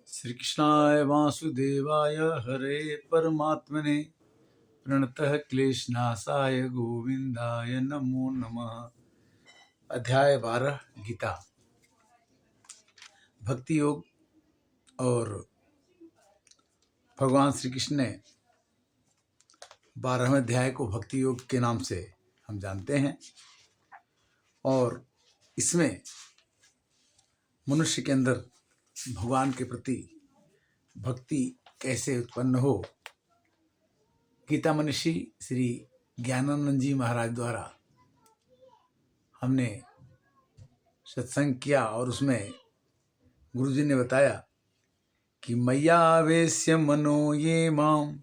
श्री कृष्णाय वासुदेवाय हरे परमात्मने प्रणतः क्लेशनाशाय गोविंदाय नमो नमः। अध्याय 12 गीता भक्ति योग। और भगवान श्री कृष्ण ने 12वें अध्याय को भक्ति योग के नाम से हम जानते हैं। और इसमें मनुष्य के अंदर भगवान के प्रति भक्ति कैसे उत्पन्न हो, गीता मनीषी श्री ज्ञानानंद जी महाराज द्वारा हमने सत्संग किया। और उसमें गुरुजी ने बताया कि मय्यावेश्य मनो ये माम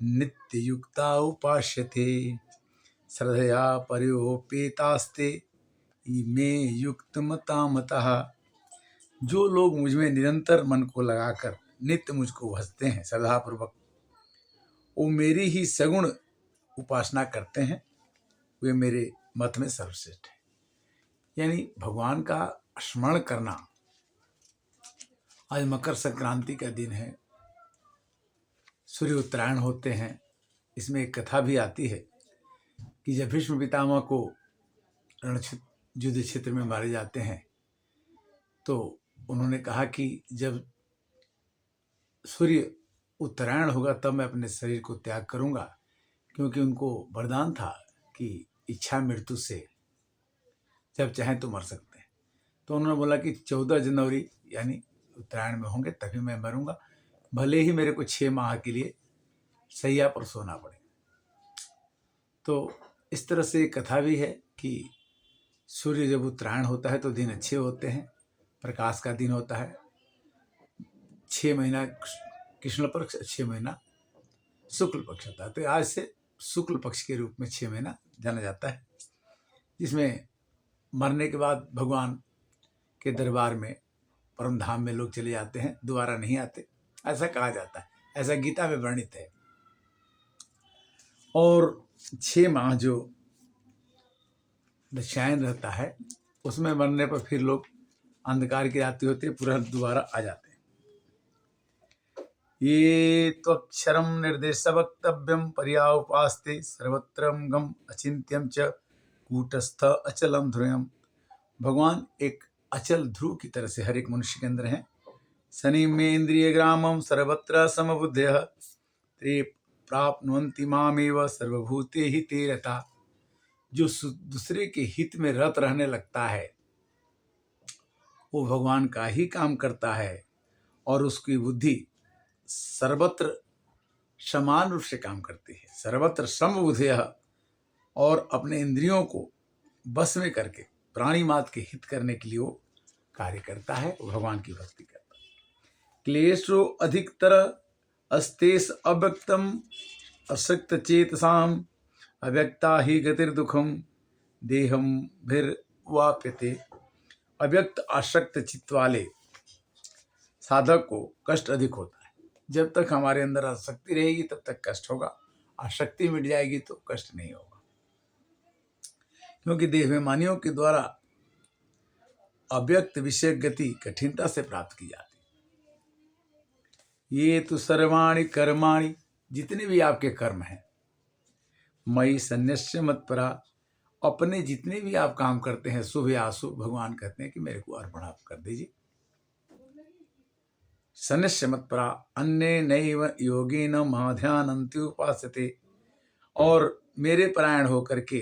नित्य युक्ता उपास्यते श्रद्धया पर्योपेतास्ते इमे युक्त मता मतः। जो लोग मुझ में निरंतर मन को लगाकर नित्य मुझको भजते हैं श्रद्धापूर्वक, वो मेरी ही सगुण उपासना करते हैं, वे मेरे मत में सर्वश्रेष्ठ है। यानी भगवान का स्मरण करना। आज मकर संक्रांति का दिन है, सूर्य उत्तरायण होते हैं। इसमें एक कथा भी आती है कि जब भीष्म पितामह को युद्ध क्षेत्र में मारे जाते हैं तो उन्होंने कहा कि जब सूर्य उत्तरायण होगा तब मैं अपने शरीर को त्याग करूंगा, क्योंकि उनको वरदान था कि इच्छा मृत्यु से जब चाहें तो मर सकते हैं। तो उन्होंने बोला कि 14 जनवरी यानी उत्तरायण में होंगे तभी मैं मरूंगा, भले ही मेरे को 6 माह के लिए सैया पर सोना पड़े। तो इस तरह से कथा भी है कि सूर्य जब उत्तरायण होता है तो दिन अच्छे होते हैं, प्रकाश का दिन होता है। 6 महीना कृष्ण पक्ष, 6 महीना शुक्ल पक्ष होता है। तो आज से शुक्ल पक्ष के रूप में 6 महीना जाना जाता है, जिसमें मरने के बाद भगवान के दरबार में परम धाम में लोग चले जाते हैं, दोबारा नहीं आते, ऐसा कहा जाता है, ऐसा गीता में वर्णित है। और 6 माह जो दशायन रहता है उसमें मरने पर फिर लोग अंधकार की रात्रि होती है, पूरा दोबारा आ जाते हैं। ये त्वक्षरम निर्देश वक्तव्यम पर्याउपास्ते सर्वत्र गम अचिंत्यम च कूटस्थ अचलम ध्रुवम। भगवान एक अचल ध्रुव की तरह से हर एक मनुष्य के अंदर है। शनि में इंद्रिय ग्रामम सर्वत्र समबुद्धय ते प्राप्नुवन्ति मामेव सर्वभूते हिते रता। जो दूसरे के हित में रत रहने लगता है वो भगवान का ही काम करता है, और उसकी बुद्धि सर्वत्र समान रूप से काम करती है। सर्वत्र समबुद्धय, और अपने इंद्रियों को बस में करके प्राणी मात्र के हित करने के लिए वो कार्य करता है, वो भगवान की भक्ति करता है। क्लेशो अधिकतर अस्तेस अव्यक्तम अशक्त चेतसाम अव्यक्ता ही गतिर्दुखम देहम भिर्वाप्यते। अव्यक्त आसक्त चित्त वाले साधक को कष्ट अधिक होता है। जब तक हमारे अंदर आसक्ति रहेगी तब तक कष्ट होगा, आसक्ति मिट जाएगी तो कष्ट नहीं होगा। क्योंकि देहाभिमानियों के द्वारा अव्यक्त विषय गति कठिनता से प्राप्त की जाती है। ये तो सर्वाणि कर्माणि, जितने भी आपके कर्म हैं, मयि सन्न्यस्य मत्परा, अपने जितने भी आप काम करते हैं शुभ या अशुभ, भगवान कहते हैं कि मेरे को अर्पण आप कर दीजिए। सन्न्यस्य मत्परा अन्य नैव योगेन महाध्यानन्ति उपास्यते। और मेरे परायण होकर के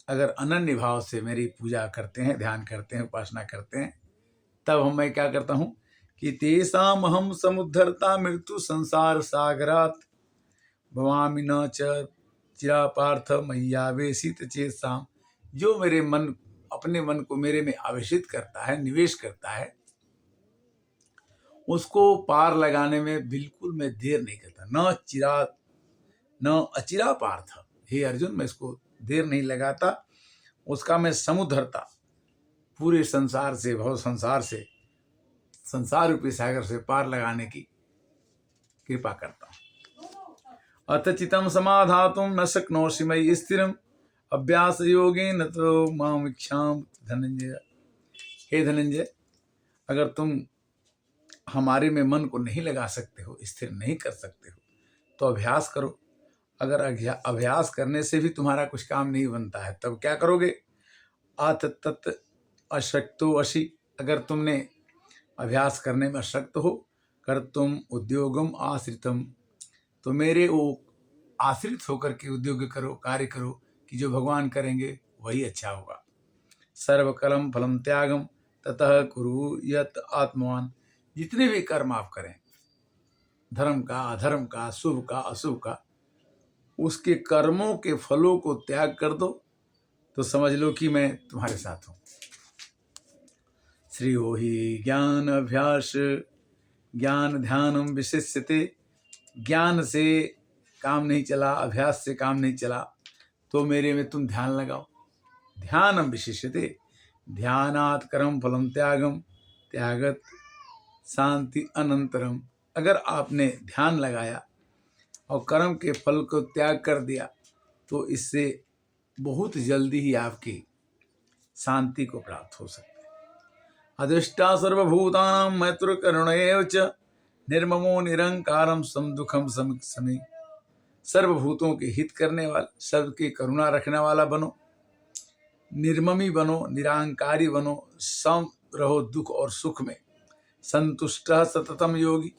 अगर अनन्य भाव से मेरी पूजा करते हैं, ध्यान करते हैं, उपासना करते हैं, तब मैं क्या करता हूँ कि तेषाम हम समुद्धरता मृत्यु संसार सागरात भवामि न च चिरा पार्थ मय्यावेशित चेतसाम। जो मेरे मन, अपने मन को मेरे में आवेशित करता है, निवेश करता है, उसको पार लगाने में बिल्कुल मैं देर नहीं करता। न अचिरा पार्थ, हे अर्जुन, मैं इसको देर नहीं लगाता, उसका मैं समुद्धरता पूरे संसार से, भव संसार से, संसार रूपी सागर से पार लगाने की कृपा करता हूँ। अथ चितम समाधातुम न शक्नोषि मयि स्थिरम अभ्यास योगेन तो माम इच्छाम धनंजय। हे धनंजय, अगर तुम हमारे में मन को नहीं लगा सकते हो, स्थिर नहीं कर सकते हो, तो अभ्यास करो। अगर अभ्यास करने से भी तुम्हारा कुछ काम नहीं बनता है, तब क्या करोगे? अथ तत् अशक्तो अशी, अगर तुमने अभ्यास करने में अशक्त हो, कर तुम उद्योगम आश्रितम, तो मेरे वो आश्रित होकर के उद्योग करो, कार्य करो कि जो भगवान करेंगे वही अच्छा होगा। सर्वकलम फलम त्यागम ततः कुरु यत आत्मवान, जितने भी कर्म आप करें, धर्म का, अधर्म का, शुभ का, अशुभ का, उसके कर्मों के फलों को त्याग कर दो, तो समझ लो कि मैं तुम्हारे साथ हूं। श्रेयो ही ज्ञान अभ्यास ज्ञान ध्यानम विशिष्यते, ज्ञान से काम नहीं चला, अभ्यास से काम नहीं चला, तो मेरे में तुम ध्यान लगाओ। ध्यानम विशिष्यते, ध्यानात् कर्म फलम त्यागम त्यागत शांति अनंतरम, अगर आपने ध्यान लगाया और कर्म के फल को त्याग कर दिया, तो इससे बहुत जल्दी ही आपकी शांति को प्राप्त हो सकती है। अधिष्ठा सर्वभूतानां मैत्र करुणैव च निर्ममो निरंकारम सम दुखम समी, सर्वभूतों के हित करने वाला, सबकी करुणा रखने वाला बनो, निर्ममी बनो, निरंकारी बनो, सम रहो दुख और सुख में, संतुष्ट सततम योगी,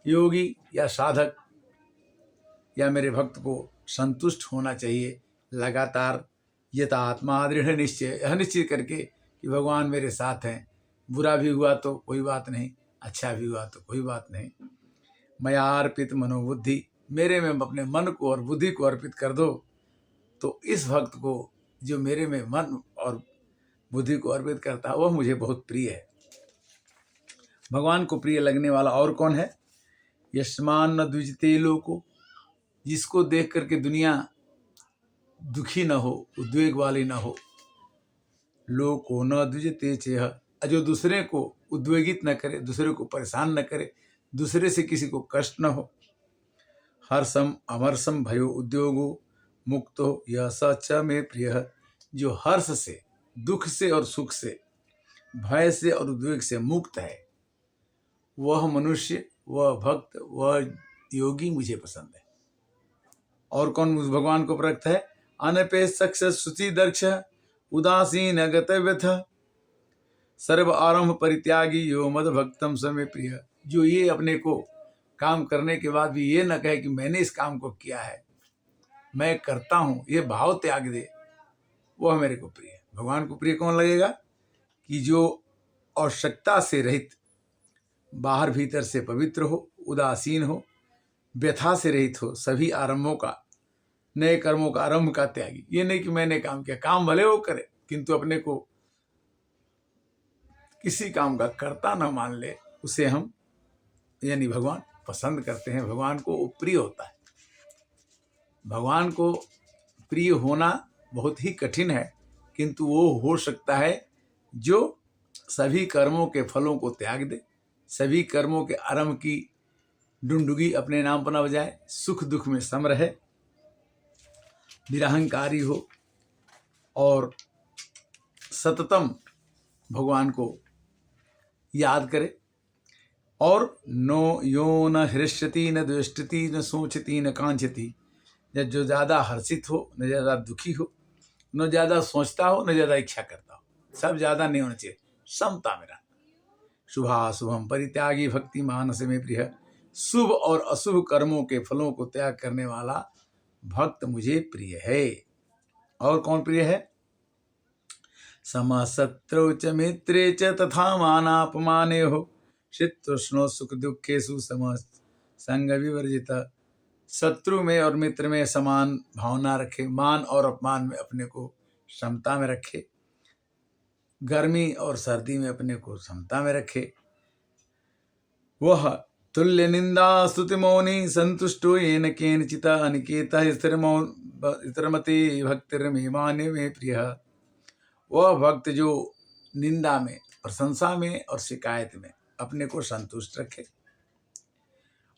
योगी या साधक या मेरे भक्त को संतुष्ट होना चाहिए लगातार। यथा आत्मा दृढ़ निश्चय, यह निश्चय करके कि भगवान मेरे साथ हैं, बुरा भी हुआ तो कोई बात नहीं, अच्छा भी हुआ तो कोई बात नहीं। मया अर्पित मनोबुद्धि, मेरे में अपने मन को और बुद्धि को अर्पित कर दो, तो इस भक्त को जो मेरे में मन और बुद्धि को अर्पित करता है वह मुझे बहुत प्रिय है। भगवान को प्रिय लगने वाला और कौन है? यस्मान न द्विजते लोको, जिसको देख करके दुनिया दुखी न हो, उद्वेग वाली न हो। लोको न द्विजते चेह, जो दूसरे को उद्वेगित न करे, दूसरे को परेशान न करे, दूसरे से किसी को कष्ट न हो। हर्षम अमरसम भयो उद्योगो मुक्तो यह सच में प्रिय, जो हर्ष से, दुख से और सुख से, भय से और उद्वेग से मुक्त है, वह मनुष्य, वह भक्त, वह योगी मुझे पसंद है। और कौन भगवान को प्रकट है? अनपेक्ष शुचि दक्ष उदासीन गतव्यथ सर्व आरंभ परित्यागी यो मद भक्तम समय प्रिय, जो ये अपने को काम करने के बाद भी ये न कहे कि मैंने इस काम को किया है, मैं करता हूँ, ये भाव त्याग दे, वह मेरे को प्रिय है। भगवान को प्रिय कौन लगेगा? कि जो आवश्यकता से रहित, बाहर भीतर से पवित्र हो, उदासीन हो, व्यथा से रहित हो, सभी आरंभों का, नए कर्मों का आरंभ का त्यागी। ये नहीं कि मैंने काम किया, काम भले वो करे किंतु अपने को किसी काम का कर्ता न मान ले, उसे हम यानी भगवान पसंद करते हैं। भगवान को वो प्रिय होता है। भगवान को प्रिय होना बहुत ही कठिन है, किंतु वो हो सकता है जो सभी कर्मों के फलों को त्याग दे, सभी कर्मों के आरंभ की डुंडुगी अपने नाम पर न बजाए, सुख दुख में सम रहे, निरहंकारी हो और सततम भगवान को याद करे। और नो यो न हृष्यति न द्वेष्टति न सोचती न कांक्षति, जो ज़्यादा हर्षित हो, न ज़्यादा दुखी हो, न ज़्यादा सोचता हो, न ज़्यादा इच्छा करता हो, सब ज़्यादा नहीं होना चाहिए, समता में रहना। शुभाशुभम परित्यागी भक्ति मानस में प्रिय, शुभ और अशुभ कर्मों के फलों को त्याग करने वाला भक्त मुझे प्रिय है। और कौन प्रिय है? समशत्रौ च मित्रे च तथा मानापमाने हो, शीतोष्णो सुख दुखेषु सम संग विवर्जित, शत्रु में और मित्र में समान भावना रखे, मान और अपमान में अपने को समता में रखे, गर्मी और सर्दी में अपने को समता में रखे। वह तुल्य निंदा स्तुति मौनी संतुष्टो येन केनचित् अनिकेतः स्थिरमति भक्तिर्मे मान्य में प्रिय, वह भक्त जो निंदा में, प्रशंसा में और शिकायत में अपने को संतुष्ट रखे,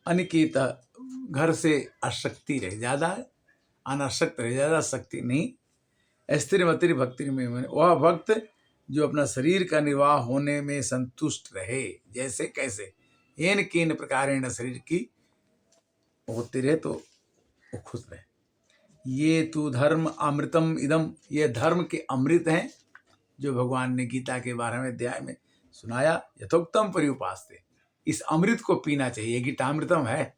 अनिकेत घर से आसक्ति रहे, ज़्यादा अनासक्त रहे, ज़्यादा शक्ति नहीं, स्थिरमति भक्ति में, वह भक्त जो अपना शरीर का निर्वाह होने में संतुष्ट रहे, जैसे कैसे येन केन प्रकारेण शरीर की होते रहे तो वो खुश रहे। ये तो धर्म अमृतम इदम, ये धर्म के अमृत हैं जो भगवान ने गीता के 12वें अध्याय में सुनाया। यथोक्तम परिउपास्ते, इस अमृत को पीना चाहिए, गीतामृतम है।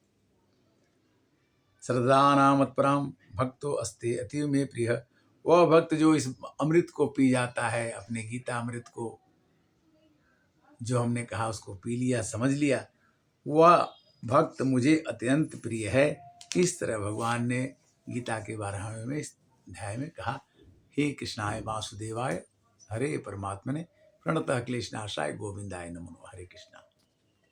श्रद्धा मत्पराम भक्तो अस्ते अतीव में प्रिय, वह भक्त जो इस अमृत को पी जाता है, अपने गीता अमृत को जो हमने कहा उसको पी लिया, समझ लिया, वह भक्त मुझे अत्यंत प्रिय है। इस तरह भगवान ने गीता के 12वें अध्याय में कहा। हे कृष्णाय वासुदेवाय हरे परमात्मने प्रणतः क्लेशनाशाय गोविंदाय नमो। हरे कृष्णा।